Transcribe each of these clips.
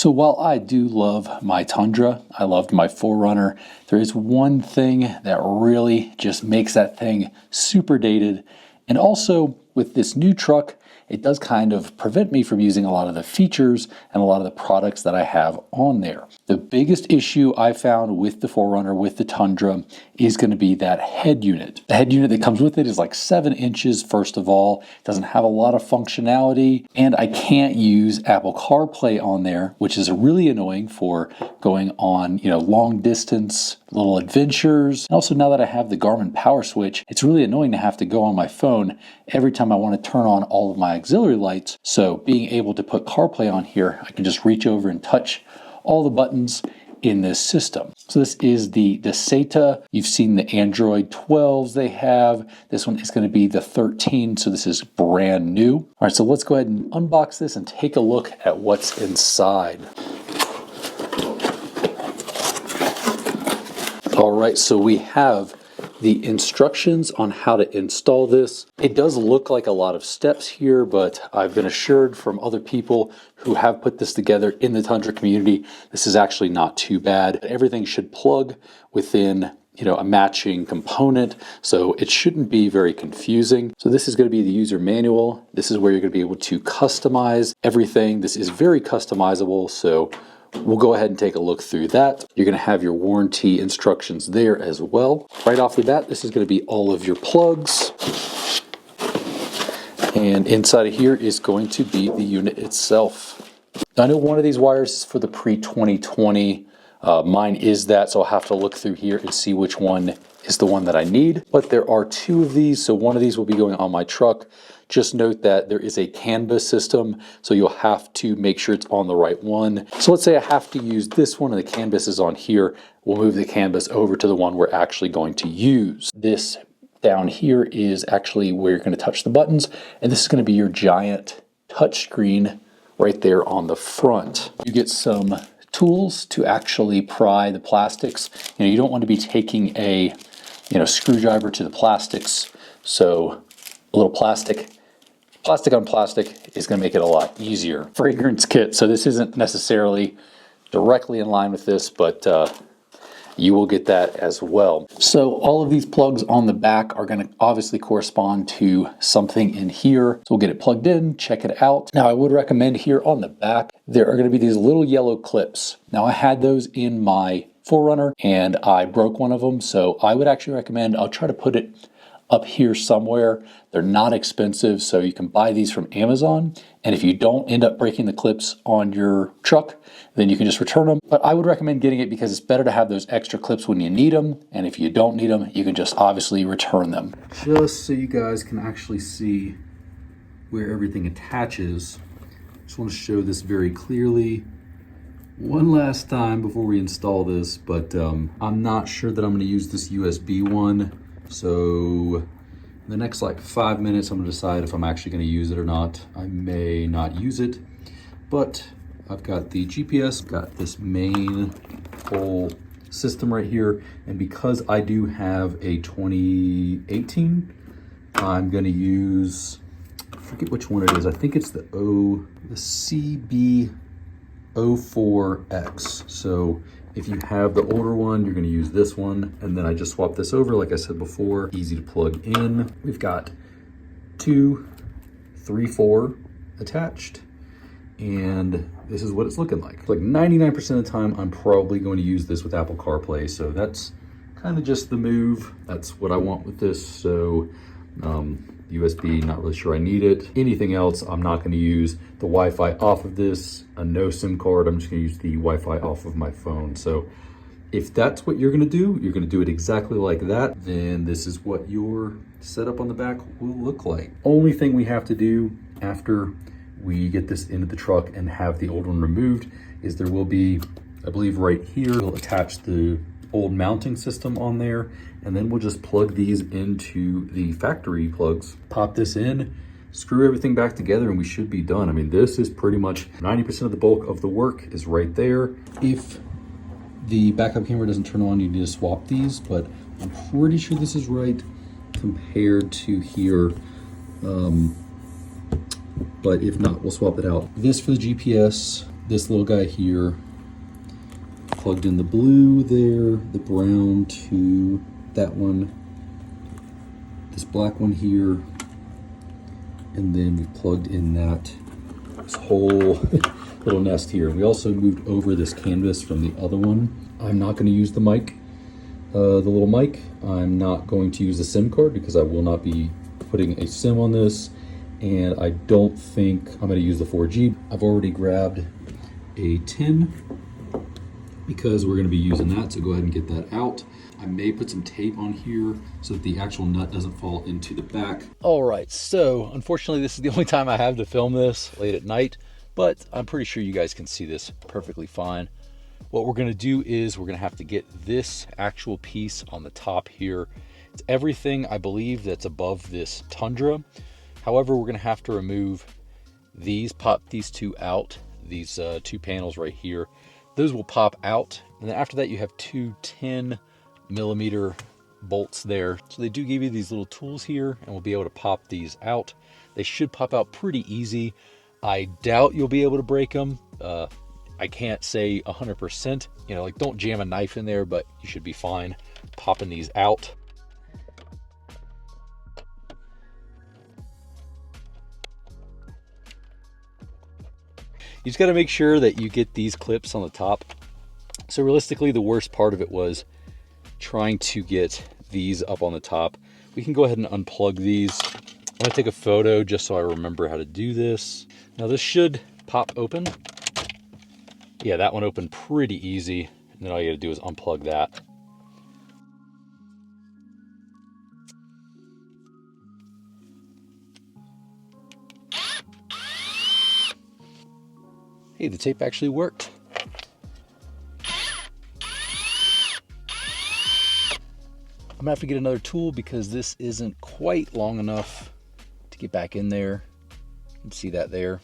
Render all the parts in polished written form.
So while I do love my Tundra, I loved my 4Runner, there is one thing that really just makes that thing super dated. And also with this new truck, it does kind of prevent me from using a lot of the features and a lot of the products that I have on there. The biggest issue I found with the 4Runner, with the Tundra, is going to be that head unit. The head unit that comes with it is like 7 inches, first of all. It doesn't have a lot of functionality, and I can't use Apple CarPlay on there, which is really annoying for going on, long distance little adventures. And also, now that I have the Garmin Power Switch, it's really annoying to have to go on my phone every time I want to turn on all of my auxiliary lights. So being able to put CarPlay on here, I can just reach over and touch all the buttons in this system. So this is the Dasaita. You've seen the Android 12s they have. This one is going to be the 13, so this is brand new. All right, so let's go ahead and unbox this and take a look at what's inside. All right, so we have the instructions on how to install this. It does look like a lot of steps here, but I've been assured from other people who have put this together in the Tundra community, this is actually not too bad. Everything should plug within a matching component, so it shouldn't be very confusing. So this is going to be the user manual. This is where you're going to be able to customize everything. This is very customizable, so we'll go ahead and take a look through that. You're going to have your warranty instructions there as well. Right off the bat, this is going to be all of your plugs. And inside of here is going to be the unit itself. I know one of these wires is for the pre-2020. Mine is that, so I'll have to look through here and see which one is the one that I need. But there are 2 of these, so one of these will be going on my truck. Just note that there is a canvas system, so you'll have to make sure it's on the right one. So let's say I have to use this one and the canvas is on here. We'll move the canvas over to the one we're actually going to use. This down here is actually where you're going to touch the buttons, and this is going to be your giant touch screen right there on the front. You get some tools to actually pry the plastics. You don't want to be taking a screwdriver to the plastics, so a little plastic on plastic is going to make it a lot easier. Fragrance kit, so this isn't necessarily directly in line with this, but you will get that as well. So all of these plugs on the back are going to obviously correspond to something in here. So we'll get it plugged in, check it out. Now I would recommend here on the back, there are going to be these little yellow clips. Now I had those in my 4Runner and I broke one of them. So I would actually recommend, I'll try to put it up here somewhere. They're not expensive, so you can buy these from Amazon. And if you don't end up breaking the clips on your truck, then you can just return them. But I would recommend getting it because it's better to have those extra clips when you need them. And if you don't need them, you can just obviously return them. Just so you guys can actually see where everything attaches, I just want to show this very clearly one last time before we install this, but I'm not sure that I'm going to use this USB one. So in the next 5 minutes, I'm going to decide if I'm actually going to use it or not. I may not use it, but I've got the GPS, got this main whole system right here. And because I do have a 2018, I'm going to use, I forget which one it is. I think it's the CB04X. So if you have the older one, you're going to use this one. And then I just swapped this over, like I said before, easy to plug in. We've got 2, 3, 4 attached. And this is what it's looking like. 99% of the time, I'm probably going to use this with Apple CarPlay. So that's kind of just the move. That's what I want with this. So USB, not really sure I need it. Anything else, I'm not going to use the Wi-Fi off of this, a no SIM card. I'm just going to use the Wi-Fi off of my phone. So if that's what you're going to do, you're going to do it exactly like that, then this is what your setup on the back will look like. Only thing we have to do after we get this into the truck and have the old one removed is there will be, I believe right here, we'll attach the old mounting system on there, and then we'll just plug these into the factory plugs, pop this in, screw everything back together, and we should be done. I mean, this is pretty much 90% of the bulk of the work is right there. If the backup camera doesn't turn on, you need to swap these, but I'm pretty sure this is right compared to here. But if not, we'll swap it out. This for the GPS, this little guy here, plugged in the blue there, the brown to that one, this black one here, and then we plugged in this whole little nest here. We also moved over this canvas from the other one. I'm not going to use the mic, the little mic. I'm not going to use the SIM card because I will not be putting a SIM on this, and I don't think I'm going to use the 4G. I've already grabbed a tin because we're going to be using that, so go ahead and get that out. I may put some tape on here so that the actual nut doesn't fall into the back. All right, so unfortunately this is the only time I have to film this late at night, but I'm pretty sure you guys can see this perfectly fine. What we're going to do is we're going to have to get this actual piece on the top here. It's everything, I believe, that's above this Tundra. However, we're going to have to remove these, pop these two out, these two panels right here. Those will pop out, and then after that you have two 10mm bolts there. So they do give you these little tools here, and we'll be able to pop these out. They should pop out pretty easy. I doubt you'll be able to break them. I can't say 100%, you know, like don't jam a knife in there, but you should be fine popping these out. You just got to make sure that you get these clips on the top. So realistically, the worst part of it was trying to get these up on the top. We can go ahead and unplug these. I'm going to take a photo just so I remember how to do this. Now this should pop open. Yeah, that one opened pretty easy. And then all you got to do is unplug that. Hey, the tape actually worked. I'm gonna have to get another tool because this isn't quite long enough to get back in there. You can see that there.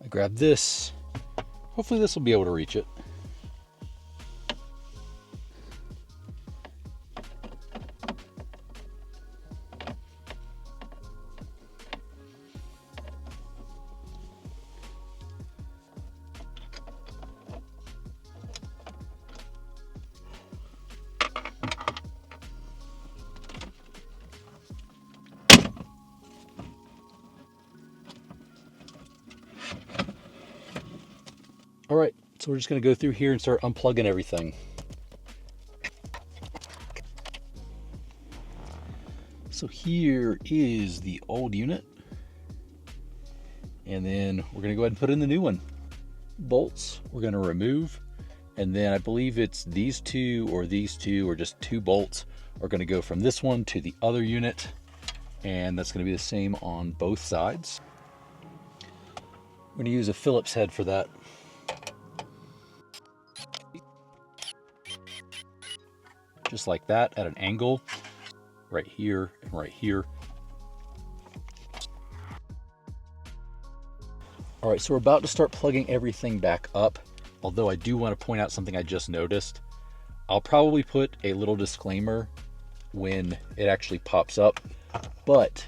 I grabbed this. Hopefully this will be able to reach it. All right, so we're just gonna go through here and start unplugging everything. So here is the old unit. And then we're gonna go ahead and put in the new one. Bolts we're gonna remove. And then I believe it's these two or just two bolts are gonna go from this one to the other unit. And that's gonna be the same on both sides. I'm gonna use a Phillips head for that. Just like that at an angle, right here and right here. All right, so we're about to start plugging everything back up. Although I do want to point out something I just noticed. I'll probably put a little disclaimer when it actually pops up, but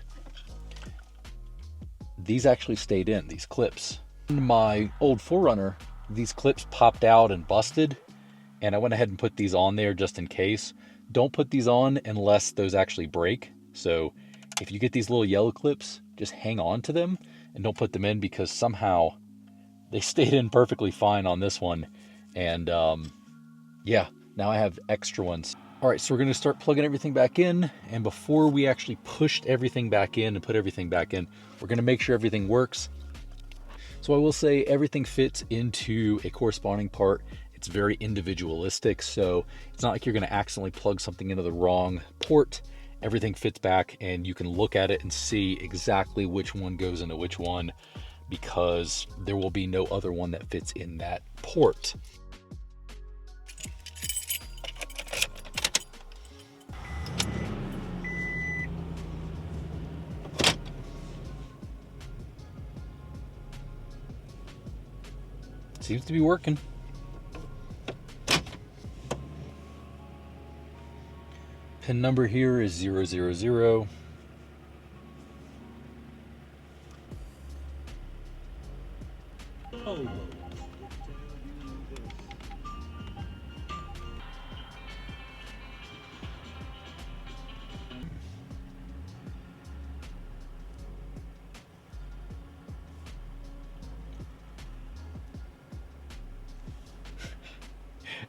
these actually stayed in, these clips. In my old 4Runner, these clips popped out and busted. And I went ahead and put these on there just in case. Don't put these on unless those actually break. So if you get these little yellow clips, just hang on to them and don't put them in because somehow they stayed in perfectly fine on this one. And yeah, now I have extra ones. All right, so we're gonna start plugging everything back in. And before we actually pushed everything back in and put everything back in, we're gonna make sure everything works. So I will say everything fits into a corresponding part. It's very individualistic, so it's not like you're going to accidentally plug something into the wrong port. Everything fits back and you can look at it and see exactly which one goes into which one because there will be no other one that fits in that port. Seems to be working. Pin number here is 000.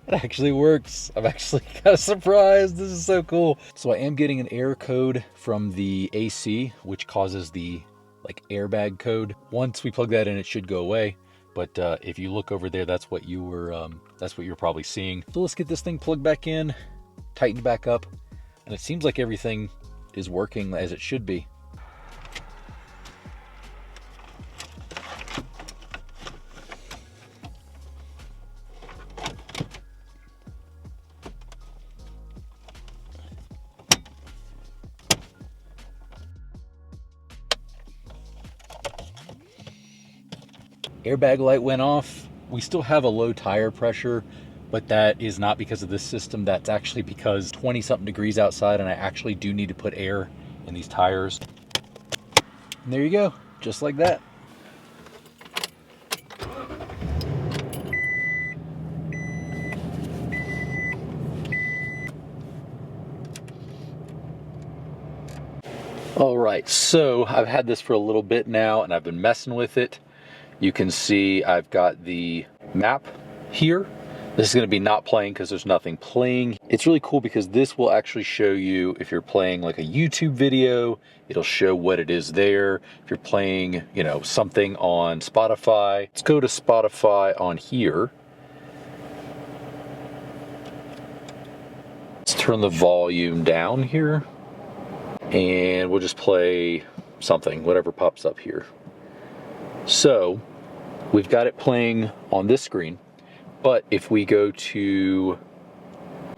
It actually works. I'm actually kind of surprised. This is so cool. So I am getting an error code from the AC, which causes the like airbag code. Once we plug that in, it should go away. But if you look over there, that's what you're probably seeing. So let's get this thing plugged back in, tightened back up, and it seems like everything is working as it should be. Airbag light went off. We still have a low tire pressure, but that is not because of this system. That's actually because 20 something degrees outside and I actually do need to put air in these tires. And there you go, just like that. All right, so I've had this for a little bit now and I've been messing with it. You can see I've got the map here. This is going to be not playing because there's nothing playing. It's really cool because this will actually show you if you're playing like a YouTube video, it'll show what it is there. If you're playing, you know, something on Spotify, let's go to Spotify on here. Let's turn the volume down here and we'll just play something, whatever pops up here. So we've got it playing on this screen, but if we go to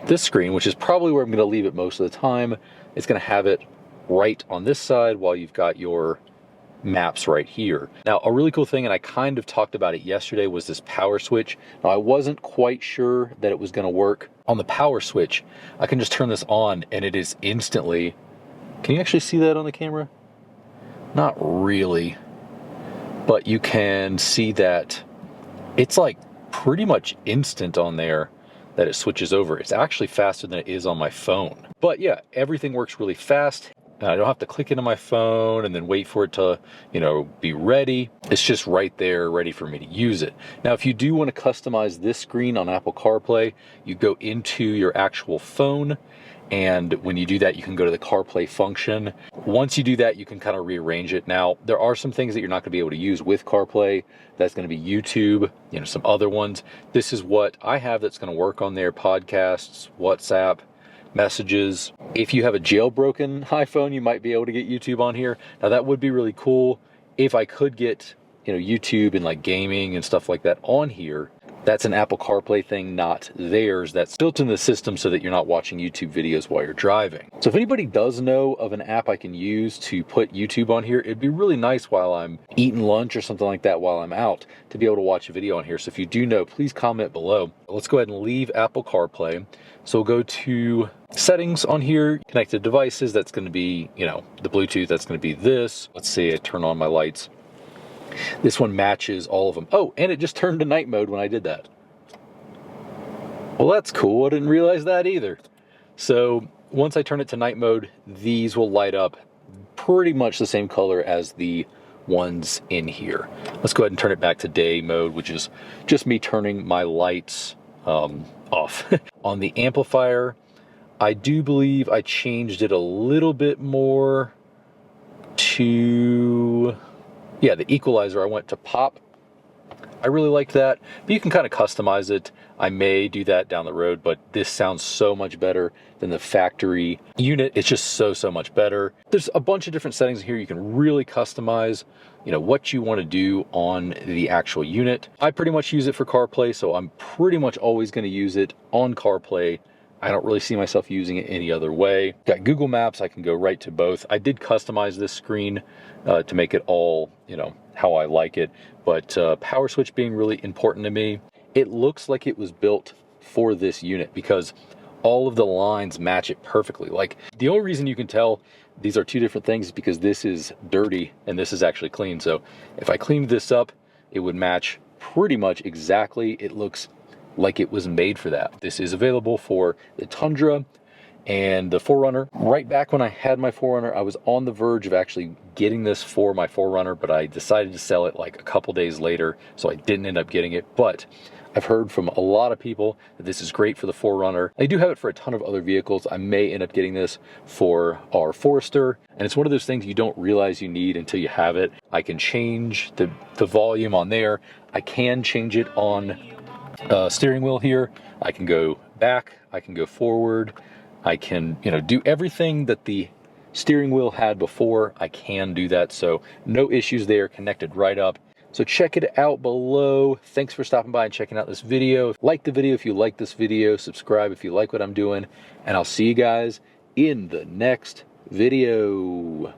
this screen, which is probably where I'm going to leave it most of the time, it's going to have it right on this side while you've got your maps right here. Now, a really cool thing, and I kind of talked about it yesterday, was this power switch. Now, I wasn't quite sure that it was going to work. On the power switch, I can just turn this on and it is instantly... Can you actually see that on the camera? Not really. But you can see that it's like pretty much instant on there that it switches over. It's actually faster than it is on my phone. But yeah, everything works really fast. I don't have to click into my phone and then wait for it to, you know, be ready. It's just right there, ready for me to use it. Now, if you do want to customize this screen on Apple CarPlay, you go into your actual phone. And when you do that, you can go to the CarPlay function. Once you do that, you can kind of rearrange it. Now, there are some things that you're not going to be able to use with CarPlay. That's going to be YouTube, you know, some other ones. This is what I have that's going to work on there: podcasts, WhatsApp, messages. If you have a jailbroken iPhone, you might be able to get YouTube on here. Now, that would be really cool if I could get, you know, YouTube and like gaming and stuff like that on here. That's an Apple CarPlay thing, not theirs. That's built in the system so that you're not watching YouTube videos while you're driving. So if anybody does know of an app I can use to put YouTube on here, it'd be really nice while I'm eating lunch or something like that while I'm out to be able to watch a video on here. So if you do know, please comment below. Let's go ahead and leave Apple CarPlay. So we'll go to settings on here, connected devices. That's going to be, you know, the Bluetooth. That's going to be this. Let's see, I turn on my lights. This one matches all of them. Oh, and it just turned to night mode when I did that. Well, that's cool. I didn't realize that either. So once I turn it to night mode, these will light up pretty much the same color as the ones in here. Let's go ahead and turn it back to day mode, which is just me turning my lights off. On the amplifier, I do believe I changed it a little bit more to... Yeah, the equalizer, I went to pop. I really liked that, but you can kind of customize it. I may do that down the road, but this sounds so much better than the factory unit. It's just so much better. There's a bunch of different settings here. You can really customize, you know, what you want to do on the actual unit. I pretty much use it for CarPlay, so I'm pretty much always going to use it on CarPlay. I don't really see myself using it any other way. Got Google Maps, I can go right to both. I did customize this screen to make it all, you know, how I like it. But power switch being really important to me. It looks like it was built for this unit because all of the lines match it perfectly. Like, the only reason you can tell these are two different things is because this is dirty and this is actually clean. So if I cleaned this up, it would match pretty much exactly. It looks like it was made for that. This is available for the Tundra And the 4Runner, right back when I had my 4Runner, I was on the verge of actually getting this for my 4Runner, but I decided to sell it like a couple days later, so I didn't end up getting it. But I've heard from a lot of people that this is great for the 4Runner. I do have it for a ton of other vehicles. I may end up getting this for our Forester, and it's one of those things you don't realize you need until you have it. I can change the volume on there. I can change it on steering wheel here. I can go back, I can go forward. I can, do everything that the steering wheel had before. I can do that, so no issues there, connected right up. So check it out below. Thanks for stopping by and checking out this video. Like the video if you like this video, subscribe if you like what I'm doing, and I'll see you guys in the next video.